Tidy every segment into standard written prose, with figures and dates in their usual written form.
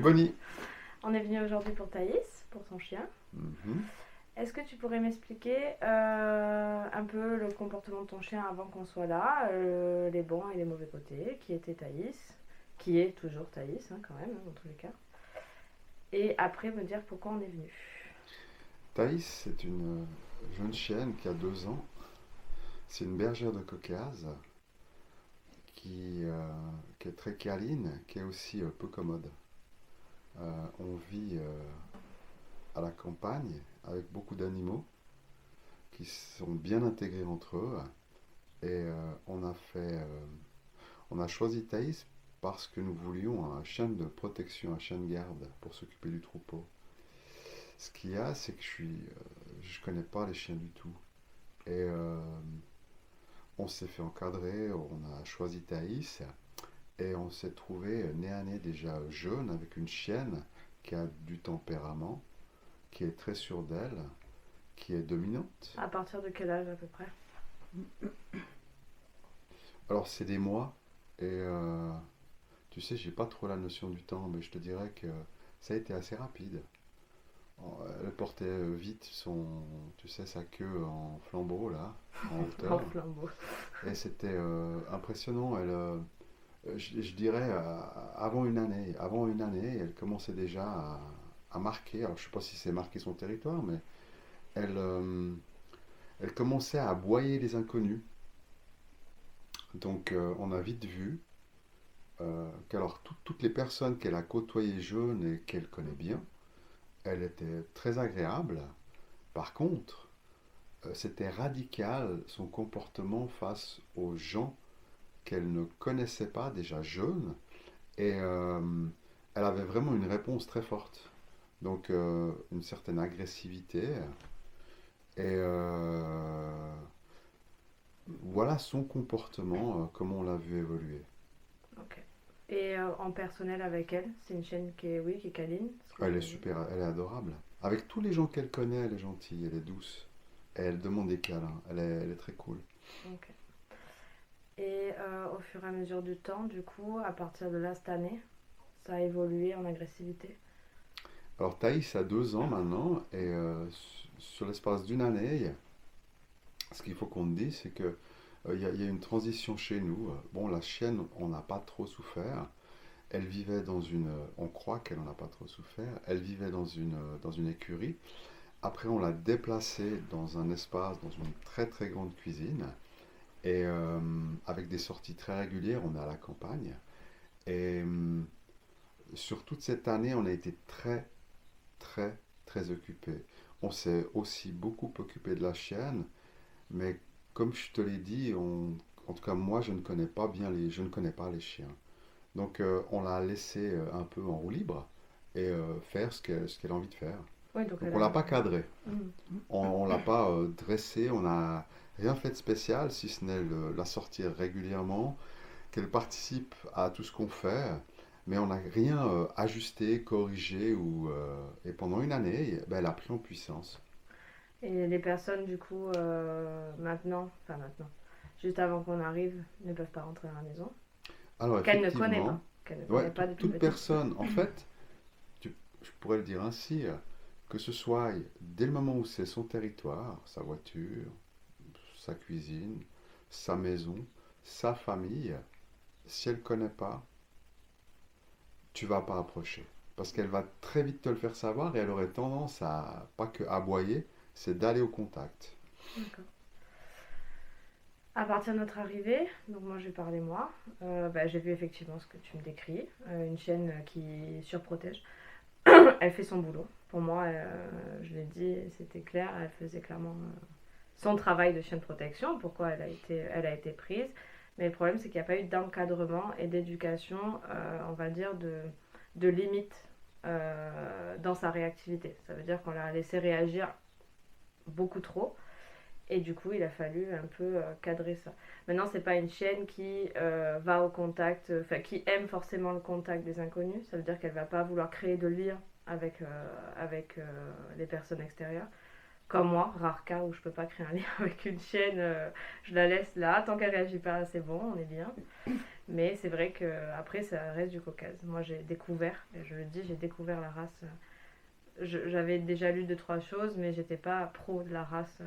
Bonnie. On est venu aujourd'hui pour Thaïs, pour ton chien. Mhm. Est-ce que tu pourrais m'expliquer un peu le comportement de ton chien avant qu'on soit là, les bons et les mauvais côtés, qui était Thaïs, qui est toujours Thaïs quand même, dans tous les cas. Et après me dire pourquoi on est venu. Thaïs, c'est une jeune chienne qui a 2 ans. C'est une bergère de Caucase qui est très câline, qui est aussi peu commode. On vit à la campagne avec beaucoup d'animaux qui sont bien intégrés entre eux. Et on a choisi Thaïs parce que nous voulions un chien de protection, un chien de garde pour s'occuper du troupeau. Ce qu'il y a, c'est que je connais pas les chiens du tout. Et on s'est fait encadrer, on a choisi Thaïs et on s'est trouvé nez à nez déjà jeune avec une chienne qui a du tempérament, qui est très sûre d'elle, qui est dominante. À partir de quel âge à peu près? Alors c'est des mois et tu sais, j'ai pas trop la notion du temps, mais je te dirais que ça a été assez rapide. Elle portait vite tu sais, sa queue en flambeau là, en En hauteur. flambeau. Et c'était impressionnant. Je dirais, avant une année, elle commençait déjà à marquer. Alors, je ne sais pas si c'est marquer son territoire, mais elle, euh, elle commençait à aboyer les inconnus. Donc, on a vite vu qu'alors toutes les personnes qu'elle a côtoyées jeunes et qu'elle connaît bien, elle était très agréable. Par contre, c'était radical son comportement face aux gens qu'elle ne connaissait pas déjà jeunes. Et elle avait vraiment une réponse très forte. Donc une certaine agressivité. Et voilà son comportement, comment on l'a vu évoluer. Ok. Et en personnel avec elle, c'est une chienne qui est, oui, qui est câline. Ce que Elle tu est me dis. super, elle est adorable. Avec tous les gens qu'elle connaît, elle est gentille, elle est douce. Et elle demande des câlins, elle est très cool. Ok. Et au fur et à mesure du temps, du coup, à partir de là, cette année, ça a évolué en agressivité. Alors Thaïs a 2 ans maintenant, et sur l'espace d'une année, ce qu'il faut qu'on te dise, c'est que il y a une transition chez nous. Bon, la chienne, on n'a pas trop souffert. Elle vivait on croit qu'elle n'en a pas trop souffert. Elle vivait dans une écurie. Après, on l'a déplacée dans un espace, dans une très très grande cuisine. Et avec des sorties très régulières, on est à la campagne. Et sur toute cette année, on a été très très très occupés. On s'est aussi beaucoup occupé de la chienne, mais comme je te l'ai dit, en tout cas moi, je ne connais pas les chiens. Donc on l'a laissé un peu en roue libre et faire ce qu'elle a envie de faire. Oui, donc Donc elle on a. l'a pas cadré, Mhm. on l'a pas dressé, on n'a rien fait de spécial si ce n'est la sortir régulièrement, qu'elle participe à tout ce qu'on fait, mais on n'a rien ajusté, corrigé et pendant une année, ben, elle a pris en puissance. Et les personnes, du coup, maintenant, juste avant qu'on arrive, ne peuvent pas rentrer dans la maison. Alors Qu'elle ne connaît pas. effectivement, Qu'elle ne ouais, connaît pas depuis toute petite. personne, en fait, je pourrais le dire ainsi, que ce soit dès le moment où c'est son territoire, sa voiture, sa cuisine, sa maison, sa famille, si elle ne connaît pas, tu vas pas approcher. Parce qu'elle va très vite te le faire savoir et elle aurait tendance à, pas que aboyer, c'est d'aller au contact. D'accord. À partir de notre arrivée, donc moi je vais parler moi, j'ai vu effectivement ce que tu me décris, une chienne qui surprotège. Elle fait son boulot. Pour moi, je l'ai dit, c'était clair, elle faisait clairement son travail de chienne de protection, pourquoi elle a été prise. Mais le problème, c'est qu'il n'y a pas eu d'encadrement et d'éducation, on va dire, de limite dans sa réactivité. Ça veut dire qu'on l'a laissé réagir beaucoup trop. Et du coup, il a fallu un peu cadrer ça. Maintenant, c'est pas une chienne qui va au contact, enfin qui aime forcément le contact des inconnus. Ça veut dire qu'elle va pas vouloir créer de lien avec les personnes extérieures. Comme moi, rare cas où je peux pas créer un lien avec une chienne, je la laisse là, tant qu'elle réagit pas, c'est bon, on est bien. Mais c'est vrai que après ça reste du Caucase. Moi j'ai découvert, et je le dis, j'ai découvert la race. J'avais déjà lu deux trois choses, mais j'étais pas pro de la race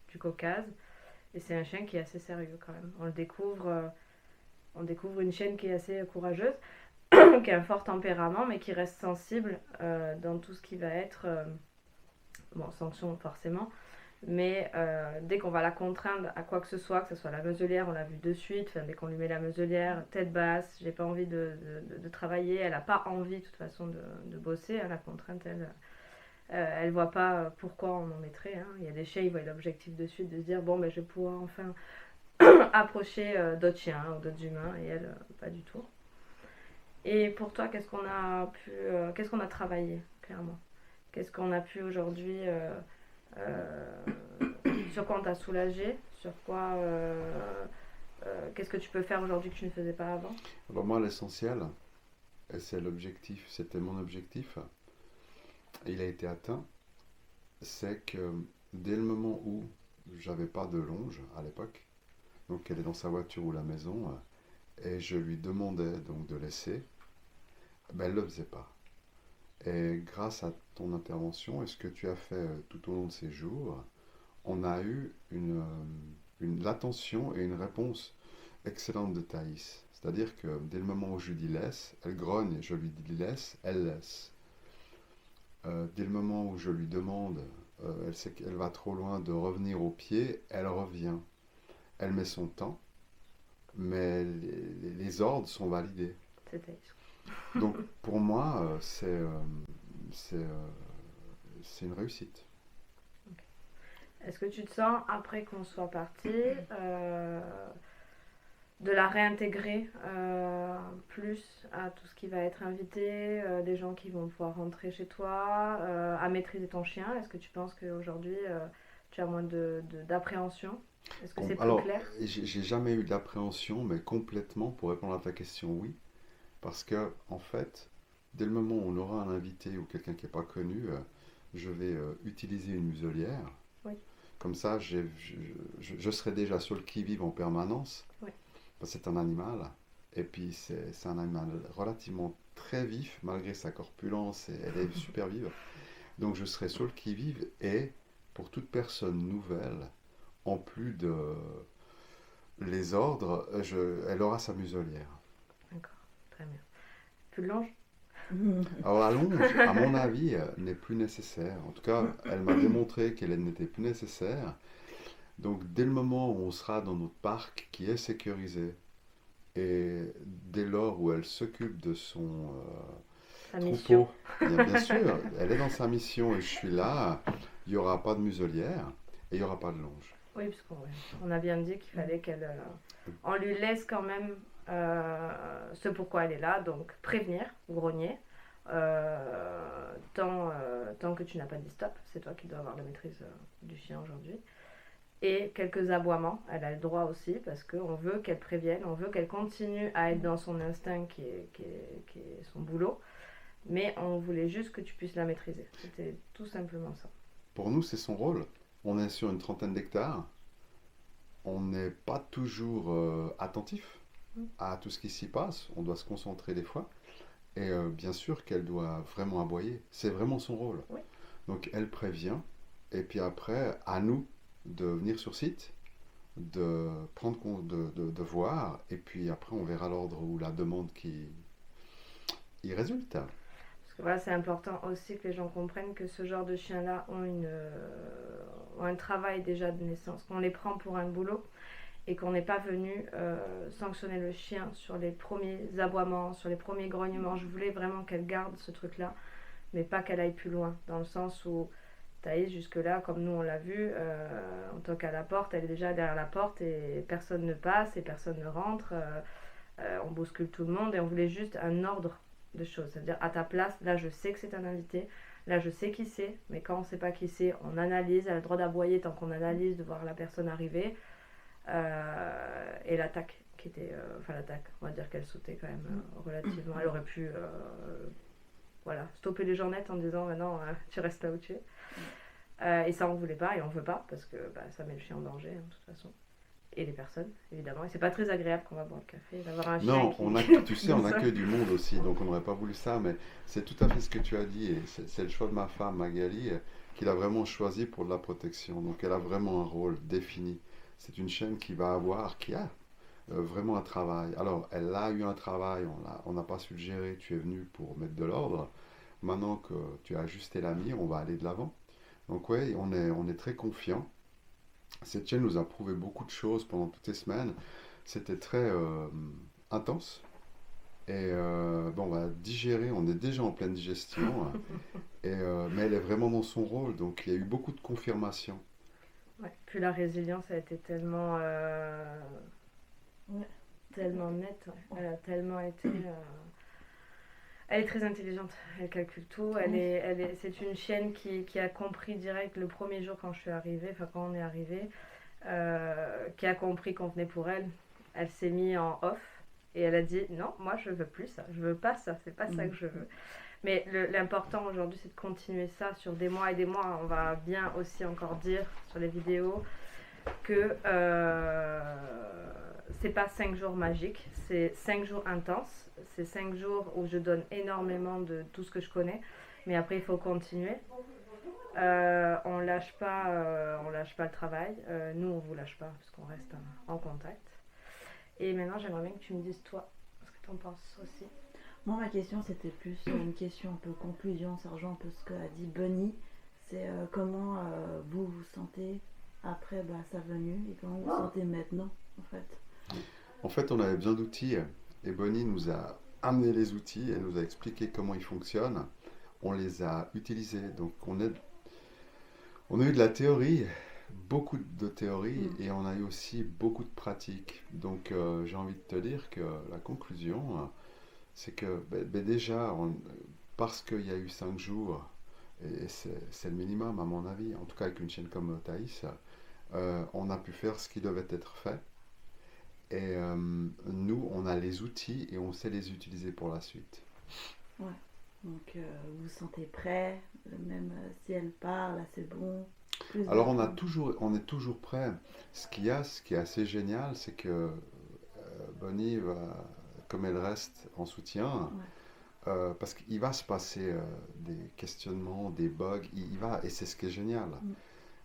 du Caucase. Et c'est un chien qui est assez sérieux quand même. On découvre une chienne qui est assez courageuse, qui a un fort tempérament, mais qui reste sensible dans tout ce qui va être bon, sanction forcément, mais dès qu'on va la contraindre à quoi que ce soit la muselière, on l'a vu de suite, dès qu'on lui met la muselière, tête basse, j'ai pas envie de travailler, elle a pas envie de toute façon de bosser, hein, la contrainte, elle voit pas pourquoi on en mettrait. Hein. Il y a des chiens, ils voient l'objectif de suite de se dire bon, ben, je vais pouvoir enfin approcher d'autres chiens ou d'autres humains, et elle, pas du tout. Et pour toi, qu'est-ce qu'on a travaillé, clairement? Qu'est-ce qu'on a pu aujourd'hui euh, sur quoi on t'a soulagé? Sur quoi qu'est-ce que tu peux faire aujourd'hui que tu ne faisais pas avant? Alors moi, l'essentiel, et c'est l'objectif, c'était mon objectif, et il a été atteint, c'est que dès le moment où j'avais pas de longe à l'époque, donc elle est dans sa voiture ou la maison, et je lui demandais donc de laisser, ben elle ne le faisait pas. Et grâce à ton intervention et ce que tu as fait tout au long de ces jours, on a eu l'attention et une réponse excellente de Thaïs. C'est-à-dire que dès le moment où je lui dis laisse, elle grogne, je lui dis laisse, elle laisse. Dès le moment où je lui demande, elle sait qu'elle va trop loin de revenir au pied, elle revient. Elle met son temps, mais les ordres sont validés. C'était. Donc pour moi, c'est, euh, c'est une réussite. Est-ce que tu te sens, après qu'on soit parti, de la réintégrer plus à tout ce qui va être invité, des gens qui vont pouvoir rentrer chez toi, à maîtriser ton chien? Est-ce que tu penses qu'aujourd'hui, tu as moins d'appréhension? Est-ce que c'est plus Alors, clair? j'ai jamais eu d'appréhension, mais complètement, pour répondre à ta question, oui. Parce que, en fait, dès le moment où on aura un invité ou quelqu'un qui n'est pas connu, je vais utiliser une muselière. Oui, Comme ça, je serai déjà sur le qui-vive en permanence. oui. Parce que c'est un animal. Et puis, c'est un animal relativement très vif, malgré sa corpulence, et elle est super vive. Donc, je serai sur le qui-vive. Et pour toute personne nouvelle, en plus de les ordres, elle aura sa muselière. D'accord, très bien. Plus de longe? Alors la longe, à mon avis, n'est plus nécessaire. En tout cas, elle m'a démontré qu'elle n'était plus nécessaire. Donc dès le moment où on sera dans notre parc qui est sécurisé, et dès lors où elle s'occupe de son Sa mission. troupeau, bien sûr, elle est dans sa mission et je suis là, il n'y aura pas de muselière et il n'y aura pas de longe. Oui, parce qu'on a bien dit qu'il fallait qu'elle. On lui laisse quand même ce pourquoi elle est là, donc prévenir, grogner. Tant que tu n'as pas dit stop, c'est toi qui dois avoir la maîtrise du chien aujourd'hui. Et quelques aboiements, elle a le droit aussi, parce qu'on veut qu'elle prévienne, on veut qu'elle continue à être dans son instinct qui est son boulot, mais on voulait juste que tu puisses la maîtriser. C'était tout simplement ça. Pour nous, c'est son rôle. On est sur une trentaine d'hectares. On n'est pas toujours attentif Mm. à tout ce qui s'y passe. On doit se concentrer des fois. Et bien sûr qu'elle doit vraiment aboyer. C'est vraiment son rôle. Oui. Donc elle prévient. Et puis après, à nous de venir sur site, de prendre compte, de voir. Et puis après, on verra l'ordre ou la demande qui y résulte. Parce que voilà, c'est important aussi que les gens comprennent que ce genre de chiens-là ont un travail déjà de naissance, qu'on les prend pour un boulot et qu'on n'est pas venu sanctionner le chien sur les premiers aboiements, sur les premiers grognements. Je voulais vraiment qu'elle garde ce truc-là, mais pas qu'elle aille plus loin, dans le sens où Thaïs, jusque-là, comme nous on l'a vu, on toque à la porte, elle est déjà derrière la porte et personne ne passe et personne ne rentre. On bouscule tout le monde et on voulait juste un ordre de choses. C'est-à-dire, à ta place, là je sais que c'est un invité, là je sais qui c'est, mais quand on ne sait pas qui c'est, on analyse, elle a le droit d'aboyer tant qu'on analyse, de voir la personne arriver. Et l'attaque, qui était. Enfin, l'attaque, on va dire qu'elle sautait quand même relativement. Elle aurait pu voilà, stopper les gens nets en disant maintenant tu restes là où tu es. Et ça, on voulait pas et on veut pas parce que ça met le chien en danger, hein, de toute façon. Et les personnes, évidemment. Et c'est pas très agréable quand on va boire le café d'avoir un chien Non, qui tu sais, on nous accueille du monde aussi, donc on n'aurait pas voulu ça, mais c'est tout à fait ce que tu as dit, et c'est le choix de ma femme, Magali, qu'il a vraiment choisi pour de la protection. Donc elle a vraiment un rôle défini. C'est une chaîne qui a vraiment un travail. Alors, elle a eu un travail, on n'a pas su le gérer, tu es venu pour mettre de l'ordre. Maintenant que tu as ajusté la mire, on va aller de l'avant. Donc oui, on est très confiant. Cette chaîne nous a prouvé beaucoup de choses pendant toutes les semaines. C'était très intense. Et bon, on va digérer, on est déjà en pleine digestion. Mais elle est vraiment dans son rôle, donc il y a eu beaucoup de confirmations. Ouais. Puis la résilience a été tellement, Ouais. tellement nette. Ouais. Elle a tellement été. Elle est très intelligente, elle calcule tout. C'est une chienne qui a compris direct le premier jour quand je suis arrivée, enfin quand on est arrivé, qui a compris qu'on venait pour elle. Elle s'est mise en off et elle a dit non, moi je veux plus ça, je veux pas ça, c'est pas ça que je veux. Mais l'important aujourd'hui c'est de continuer ça sur des mois et des mois. On va bien aussi encore dire sur les vidéos que c'est pas 5 jours magiques, c'est 5 jours intenses. C'est 5 jours où je donne énormément de tout ce que je connais, mais après il faut continuer. On lâche pas le travail. Nous on vous lâche pas parce qu'on reste en contact. Et maintenant j'aimerais bien que tu me dises toi ce que tu en penses aussi. Moi, ma question, c'était plus une question un peu conclusion, ça rejoint un peu ce qu'a dit Bonnie. C'est comment vous vous sentez après sa venue et comment vous vous sentez maintenant, en fait. En fait, on avait besoin d'outils et Bonnie nous a amené les outils, elle nous a expliqué comment ils fonctionnent. On les a utilisés. Donc, on a eu de la théorie, beaucoup de théorie, et on a eu aussi beaucoup de pratique. Donc, j'ai envie de te dire que la conclusion, c'est que déjà, parce qu'il y a eu 5 jours, et c'est le minimum à mon avis, en tout cas avec une chaîne comme Thaïs, on a pu faire ce qui devait être fait. Et nous, on a les outils et on sait les utiliser pour la suite. Ouais. Donc, vous vous sentez prêt, même si elle parle, c'est bon. Alors, on est toujours prêt. Ce qui est assez génial, c'est que Bonnie comme elle reste en soutien, parce qu'il va se passer des questionnements, des bugs, et c'est ce qui est génial.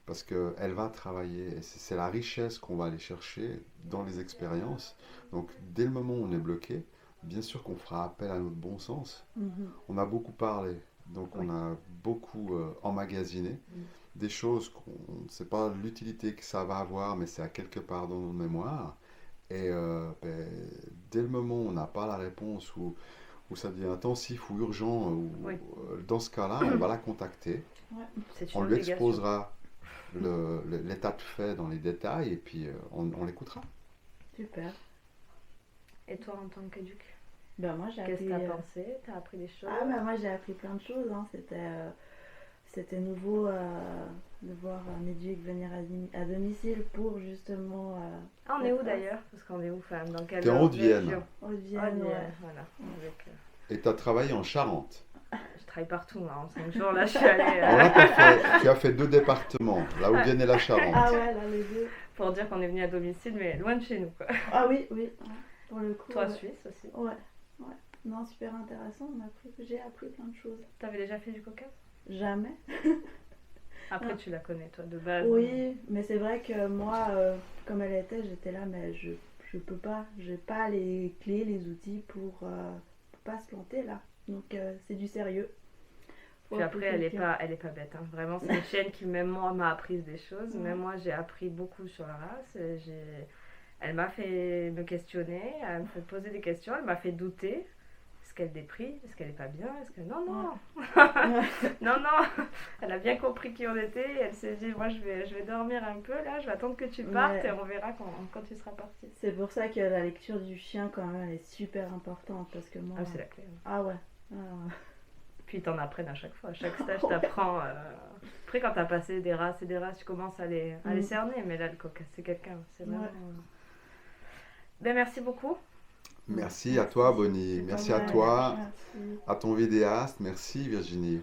Parce qu'elle va travailler, et c'est la richesse qu'on va aller chercher dans les expériences. Donc, dès le moment où on est bloqué, bien sûr qu'on fera appel à notre bon sens. On a beaucoup parlé, donc on a beaucoup emmagasiné. Des choses qu'on ne sait pas l'utilité que ça va avoir, mais c'est à quelque part dans nos mémoires. Et dès le moment où on n'a pas la réponse, où ça devient intensif ou urgent, dans ce cas-là, on va la contacter. On lui exposera l'état de fait dans les détails et puis on l'écoutera. Super. Et toi en tant qu'éduc, moi j'ai qu'est-ce que appris, tu as pensé? Tu as appris des choses? Moi j'ai appris plein de choses. C'était nouveau de voir un éduc venir à domicile pour justement... on est où d'ailleurs? Parce qu'on est où, dans quelle T'es en Haute-Vienne. Haute-Vienne, voilà. Et tu as travaillé en Charente. Je travaille partout, en 5 jours, là je suis allée... Tu as fait 2 départements, la Haute-Vienne et la Charente. Ah ouais, là les deux. Pour dire qu'on est venu à domicile, mais loin de chez nous, quoi. Ah oui, pour le coup. Toi, Suisse aussi. Ouais. Non, super intéressant, j'ai appris plein de choses. T'avais déjà fait du Caucase? Jamais. Après, tu la connais, toi, de base. Oui, mais c'est vrai que moi, comme elle était, j'étais là, mais je peux pas. J'ai pas les clés, les outils pour pas se planter là. Donc, c'est du sérieux. Puis après, elle est pas bête. Hein. Vraiment, c'est une chienne qui, même moi, m'a appris des choses. Même moi, j'ai appris beaucoup sur la race. Elle m'a fait me questionner, elle me fait poser des questions, elle m'a fait douter. Est-ce qu'elle déprime? Est-ce qu'elle est pas bien? Non. Non. Elle a bien compris qui on était. Et elle s'est dit, moi, je vais dormir un peu là. Je vais attendre que tu partes et on verra quand tu seras partie. C'est pour ça que la lecture du chien, quand même, elle est super importante parce que moi. C'est la clé. Ah ouais. Puis ils t'en apprennent à chaque fois. À chaque stage, t'apprends. Après, quand t'as passé des races et des races, tu commences à les cerner. Mais là, le Caucase, c'est quelqu'un. C'est vraiment. Merci beaucoup. Merci à toi, Bonnie. Merci à toi, à ton vidéaste. Merci, Virginie.